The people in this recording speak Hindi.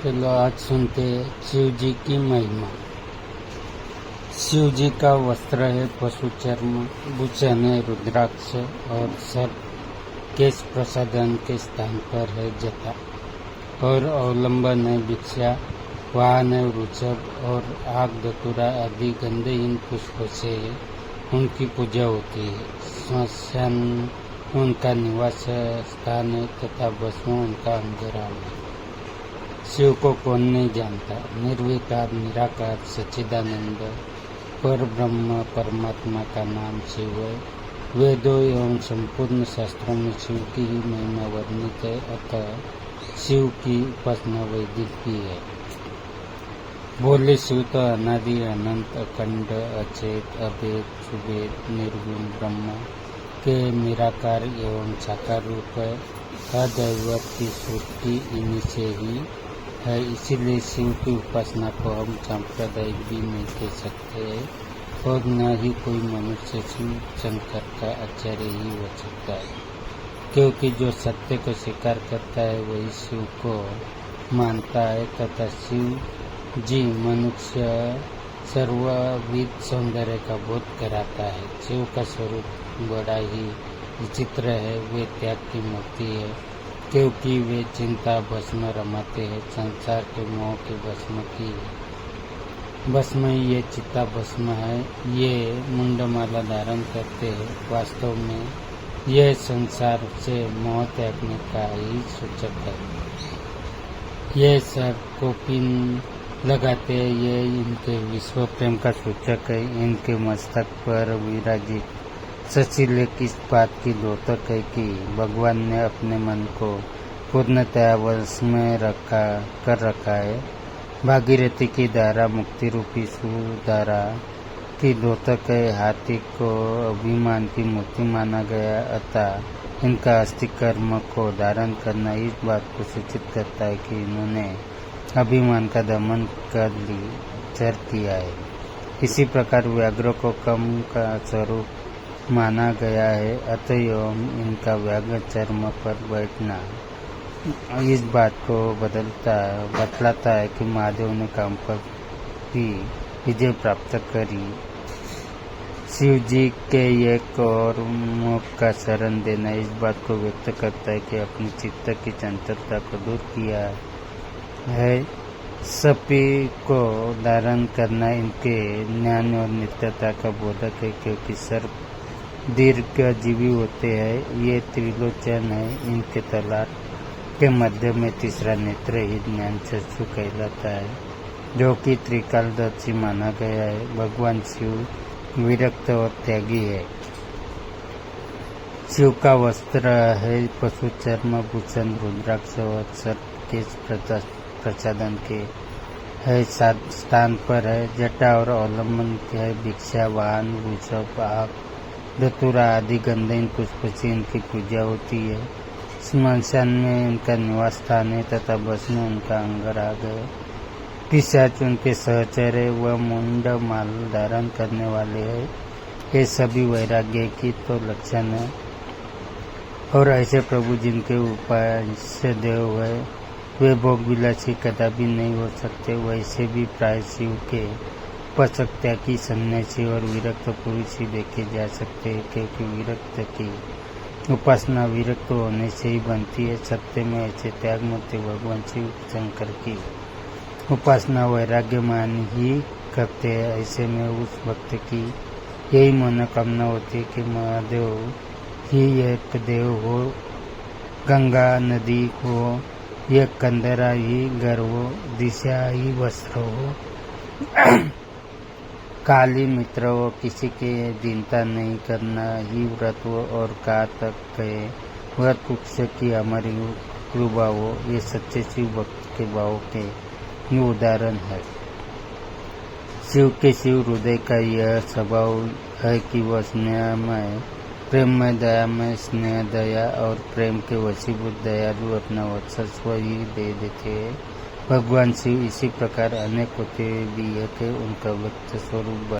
चलो आज सुनते शिव जी की महिमा। शिव जी का वस्त्र है पशु चर्म, भूषण है रुद्राक्ष और सर्प, केश प्रसादन के स्थान पर है जटा और अवलंबन है भिक्षा, वाहन है वृषभ और आग धतूरा आदि गंधहीन पुष्पों से उनकी पूजा होती है। श्मशान उनका निवास स्थान है तथा भस्म उनका अंतराल है। शिव को कौन नहीं जानता। निर्विकार निराकार सच्चिदानंद पर ब्रह्म परमात्मा का नाम शिव है। वेदों एवं संपूर्ण शास्त्रों में शिव की ही महिमा वर्णित है, अतः शिव की उपासना वैदिक भी है। बोले शिव तो अनादि अनंत अखंड अचेत अभेद सुभेद निर्गुण ब्रह्म के निराकार एवं साकार रूप है। अदैवत की सृष्टि इन्हीं से ही है, इसीलिए शिव की उपासना को हम सांप्रदायिक भी नहीं कह सकते और न ही कोई मनुष्य शिव शंकर का आचार्य ही हो सकता है, क्योंकि जो सत्य को स्वीकार करता है वही शिव को मानता है तथा शिव जी मनुष्य सर्वविध सौंदर्य का बोध कराता है। शिव का स्वरूप बड़ा ही विचित्र है। वे त्याग की मूर्ति है, क्योंकि वे चिंता भस्म रमाते हैं। संसार के मोह के भस्म की भस्म ये चित्ता भस्म है। ये मुंडमाला धारण करते हैं। वास्तव में यह संसार से मोह त्यागने का ही सूचक है। ये सर को पिन लगाते हैं, ये इनके विश्व प्रेम का सूचक है। इनके मस्तक पर विराजित सचिलेख इस बात की द्योतक है कि भगवान ने अपने मन को पूर्णतया वश में कर रखा है। भागीरथी की धारा मुक्ति रूपी सुधारा की द्योतक है। हाथी को अभिमान की मूर्ति माना गया, अतः इनका अस्थि कर्म को धारण करना इस बात को सूचित करता है कि इन्होंने अभिमान का दमन कर किया है। इसी प्रकार व्याघ्र को कम का स्वरूप माना गया है, अतएव इनका व्याघ्र चर्म पर बैठना इस बात को बतलाता है कि महादेव ने काम पर भी विजय प्राप्त करी। शिव जी के एक और मुख का शरण देना इस बात को व्यक्त करता है कि अपनी चित्त की चंचलता को दूर किया है। सपी को धारण करना इनके ज्ञान और नित्यता का बोधक है, क्योंकि सर्प दीर्घ जीवी होते हैं। ये त्रिलोचन है। इनके तलाट के मध्य में तीसरा नेत्र ही ज्ञान चक्षु कहलाता है, जो कि त्रिकालदर्शी माना गया है। भगवान शिव विरक्त और त्यागी है। शिव का वस्त्र है पशु चर्म, भूषण रुद्राक्ष और सर्प केश प्रसादन के है स्थान पर है। जटा और अवलंबन के है भिक्षा, वाहन वृषभ, आग धतूरा आदि गंधहीन पुष्प से इनकी पूजा होती है। श्मशान में इनका निवास स्थान है तथा भस्म उनका अंगराग है। पिशाच उनके सहचर है। वह मुंड माल धारण करने वाले है। ये सभी वैराग्य की तो लक्षण है। और ऐसे प्रभु जिनके उपास्य देव है, वे भोग विलासी कदापि नहीं हो सकते। वैसे भी प्राय शिव के पशक्त्यागी सन्यासी और विरक्त पुरुष ही देखे जा सकते हैं, क्योंकि विरक्त की उपासना विरक्त होने से ही बनती है। सत्य में ऐसे त्याग मूर्ति भगवान शिव शंकर की उपासना वैराग्यमान ही करते हैं। ऐसे में उस भक्त की यही मनोकामना होती है कि महादेव ही एक देव हो, गंगा नदी हो, यह कंदरा ही घर हो, दिशा ही वस्त्र हो, काली मित्र हो, किसी के दीनता नहीं करना ही व्रत हो और कहा तक गए व्रत वृक्ष की हमारी कृपा हो। ये सच्चे शिव भक्त के भाव के ही उदाहरण है। शिव के शिव हृदय का यह स्वभाव है कि वह स्नेहमय, प्रेममय, दयामय, स्नेह दया और प्रेम के वशीभूत दयालु अपना वर्चस्व ही दे देते हैं। भगवान शिव इसी प्रकार अनेक होते भी है कि उनका व्यक्त स्वरूप